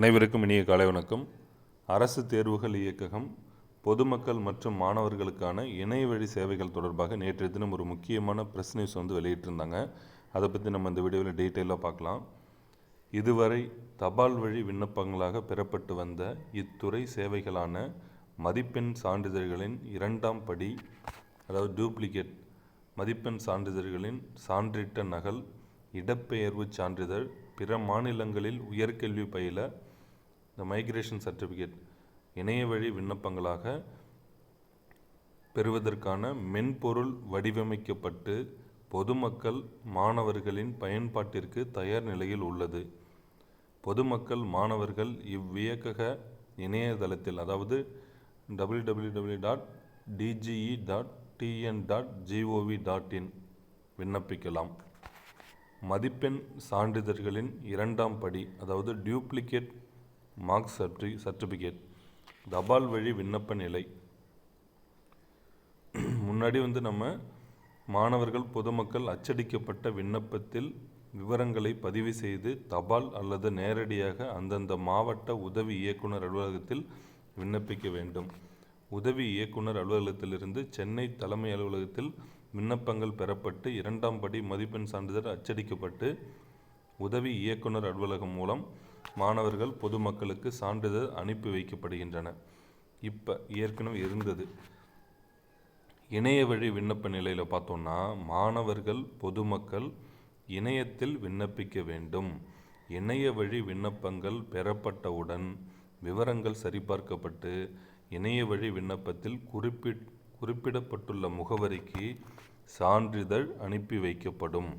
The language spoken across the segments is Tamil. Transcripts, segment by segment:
அனைவருக்கும் இனிய காலை வணக்கம். அரசு தேர்வுகள் இயக்ககம் பொதுமக்கள் மற்றும் மாணவர்களுக்கான இணையவழி சேவைகள் தொடர்பாக நேற்றைய தினம் ஒரு முக்கியமான ப்ரெஸ் நியூஸ் வெளியிட்டிருந்தாங்க. அதை பற்றி நம்ம இந்த வீடியோவில் டீட்டெயிலாக பார்க்கலாம். இதுவரை தபால் வழி விண்ணப்பங்களாக பெறப்பட்டு வந்த இத்துறை சேவைகளான மதிப்பெண் சான்றிதழ்களின் இரண்டாம் படி, அதாவது டூப்ளிகேட் மதிப்பெண் சான்றிதழ்களின் சான்றிட்ட நகல், இடப்பெயர்வு சான்றிதழ், பிற மாநிலங்களில் உயர்கல்வி பயில இந்த மைக்ரேஷன் சர்டிஃபிகேட் இணைய வழி விண்ணப்பங்களாக பெறுவதற்கான மென்பொருள் வடிவமைக்கப்பட்டு பொதுமக்கள் மாணவர்களின் பயன்பாட்டிற்கு தயார் நிலையில் உள்ளது. பொதுமக்கள் மாணவர்கள் இவ்வியக்கக இணையதளத்தில், அதாவது www.dge.tn.gov.in விண்ணப்பிக்கலாம். மதிப்பெண் சான்றிதழ்களின் இரண்டாம் படி, அதாவது டியூப்ளிகேட் மார்க் சர்டிஃபிகேட் தபால் வழி விண்ணப்ப நிலை. முன்னாடி நம்ம மாணவர்கள் பொதுமக்கள் அச்சடிக்கப்பட்ட விண்ணப்பத்தில் விவரங்களை பதிவு செய்து தபால் அல்லது நேரடியாக அந்தந்த மாவட்ட உதவி இயக்குனர் அலுவலகத்தில் விண்ணப்பிக்க வேண்டும். உதவி இயக்குனர் அலுவலகத்திலிருந்து சென்னை தலைமை அலுவலகத்தில் விண்ணப்பங்கள் பெறப்பட்டு இரண்டாம் படி மதிப்பெண் சான்றிதழ் அச்சடிக்கப்பட்டு உதவி இயக்குனர் அலுவலகம் மூலம் மாணவர்கள் பொதுமக்களுக்கு சான்றிதழ் அனுப்பி வைக்கப்படுகின்றன. இப்போ ஏற்கனவே இருந்தது இணைய வழி விண்ணப்ப நிலையில் பார்த்தோம்னா, மாணவர்கள் பொதுமக்கள் இணையத்தில் விண்ணப்பிக்க வேண்டும். இணைய வழி விண்ணப்பங்கள் பெறப்பட்டவுடன் விவரங்கள் சரிபார்க்கப்பட்டு இணைய வழி விண்ணப்பத்தில் குறிப்பிடப்பட்டுள்ள முகவரிக்கு சான்றிதழ் அனுப்பி வைக்கப்படும்.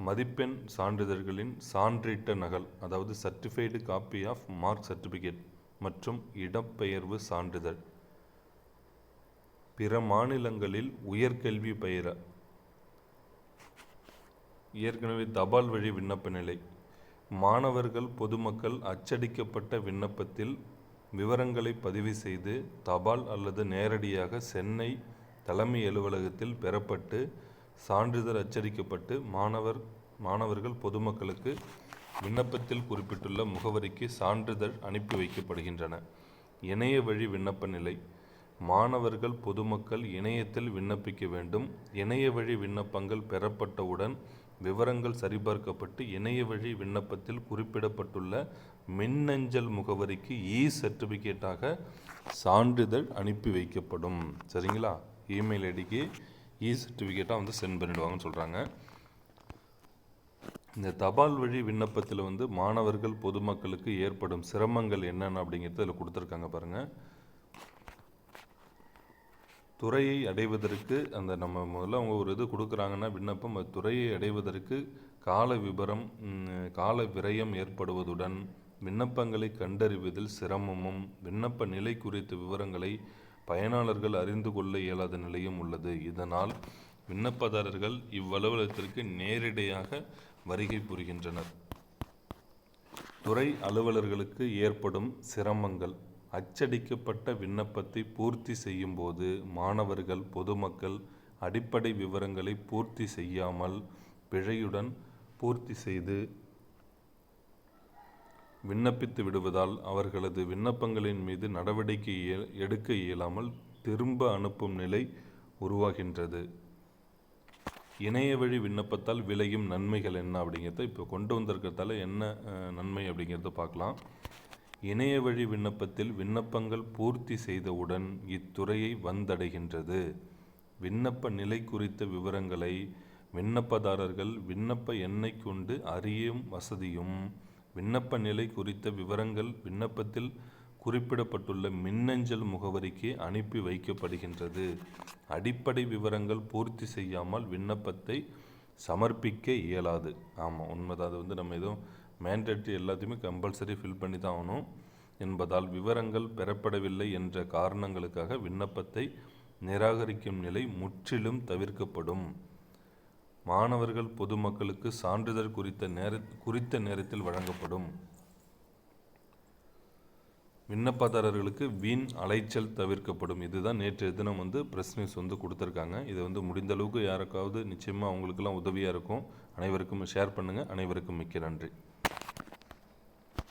மதிப்பெண் சான்றிதழ்களின் சான்றிட்ட நகல், அதாவது certified copy of mark certificate மற்றும் இடப்பெயர்வு சான்றிதழ், பிற மாநிலங்களில் உயர்கல்வி பயில ஏற்கனவே தபால் வழி விண்ணப்ப நிலை. மாணவர்கள் பொதுமக்கள் அச்சடிக்கப்பட்ட விண்ணப்பத்தில் விவரங்களை பதிவு செய்து தபால் அல்லது நேரடியாக சென்னை தலைமை அலுவலகத்தில் பெறப்பட்டு சான்றிதழ் அச்சடிக்கப்பட்டு மாணவர்கள் பொதுமக்களுக்கு விண்ணப்பத்தில் குறிப்பிட்டுள்ள முகவரிக்கு சான்றிதழ் அனுப்பி வைக்கப்படுகின்றன. இணைய வழி விண்ணப்ப நிலை. மாணவர்கள் பொதுமக்கள் இணையத்தில் விண்ணப்பிக்க வேண்டும். இணைய வழி விண்ணப்பங்கள் பெறப்பட்டவுடன் விவரங்கள் சரிபார்க்கப்பட்டு இணைய வழி விண்ணப்பத்தில் குறிப்பிடப்பட்டுள்ள மின்னஞ்சல் முகவரிக்கு சர்டிஃபிகேட்டாக சான்றிதழ் அனுப்பி வைக்கப்படும். சரிங்களா? இமெயில் ஐடிக்கு சர்டிஃபிகேட்டாக சென்ட் பண்ணிடுவாங்கன்னு சொல்கிறாங்க. இந்த தபால் வழி விண்ணப்பத்தில் மாணவர்கள் பொதுமக்களுக்கு ஏற்படும் சிரமங்கள் என்னென்ன அப்படிங்கிறது இதில் கொடுத்துருக்காங்க பாருங்கள். துறையை அடைவதற்கு நம்ம முதல்ல அவங்க ஒரு இது கொடுக்குறாங்கன்னா விண்ணப்பம், துறையை அடைவதற்கு கால விரயம் ஏற்படுவதுடன் விண்ணப்பங்களை கண்டறிவதில் சிரமமும், விண்ணப்ப நிலை குறித்த விவரங்களை பயனாளர்கள் அறிந்து கொள்ள இயலாத நிலையும் உள்ளது. இதனால் விண்ணப்பதாரர்கள் இவ்வலுவலகத்திற்கு நேரடியாக வருகை புரிகின்றனர். துறை அலுவலர்களுக்கு ஏற்படும் சிரமங்கள். அச்சடிக்கப்பட்ட விண்ணப்பத்தை பூர்த்தி செய்யும் போது மாணவர்கள் பொதுமக்கள் அடிப்படை விவரங்களை பூர்த்தி செய்யாமல் பிழையுடன் பூர்த்தி செய்து விண்ணப்பித்து விடுவதால் அவர்களது விண்ணப்பங்களின் மீது நடவடிக்கை எடுக்க இயலாமல் திரும்ப அனுப்பும் நிலை உருவாகின்றது. இணைய வழி விண்ணப்பத்தால் விளையும் நன்மைகள் என்ன அப்படிங்கிறத இப்போ கொண்டு வந்திருக்கிறதால என்ன நன்மை அப்படிங்கிறத பார்க்கலாம். இணைய வழி விண்ணப்பத்தில் விண்ணப்பங்கள் பூர்த்தி செய்தவுடன் இத்துறையை வந்தடைகின்றது. விண்ணப்ப நிலை குறித்த விவரங்களை விண்ணப்பதாரர்கள் விண்ணப்ப எண்ணை கொண்டு அறியும் வசதியும், விண்ணப்ப நிலை குறித்த விவரங்கள் விண்ணப்பத்தில் குறிப்பிடப்பட்டுள்ள மின்னஞ்சல் முகவரிக்கு அனுப்பி வைக்கப்படுகின்றது. அடிப்படை விவரங்கள் பூர்த்தி செய்யாமல் விண்ணப்பத்தை சமர்ப்பிக்க இயலாது. ஆமாம், உண்மைதான். அது நம்ம எதுவும் மேண்டேட்ரி எல்லாத்தையுமே கம்பல்சரி ஃபில் பண்ணி தான் ஆகணும் என்பதால் விவரங்கள் பெறப்படவில்லை என்ற காரணங்களுக்காக விண்ணப்பத்தை நிராகரிக்கும் நிலை முற்றிலும் தவிர்க்கப்படும். மாணவர்கள் பொதுமக்களுக்கு சான்றிதழ் குறித்த நேரத்தில் வழங்கப்படும். விண்ணப்பதாரர்களுக்கு வீண் அலைச்சல் தவிர்க்கப்படும். இதுதான் நேற்றைய தினம் ப்ரெஸ் நியூஸ் கொடுத்துருக்காங்க. இது முடிந்த அளவுக்கு யாருக்காவது நிச்சயமாக அவங்களுக்கெல்லாம் உதவியாக இருக்கும். அனைவருக்கும் ஷேர் பண்ணுங்கள். அனைவருக்கும் மிக்க நன்றி.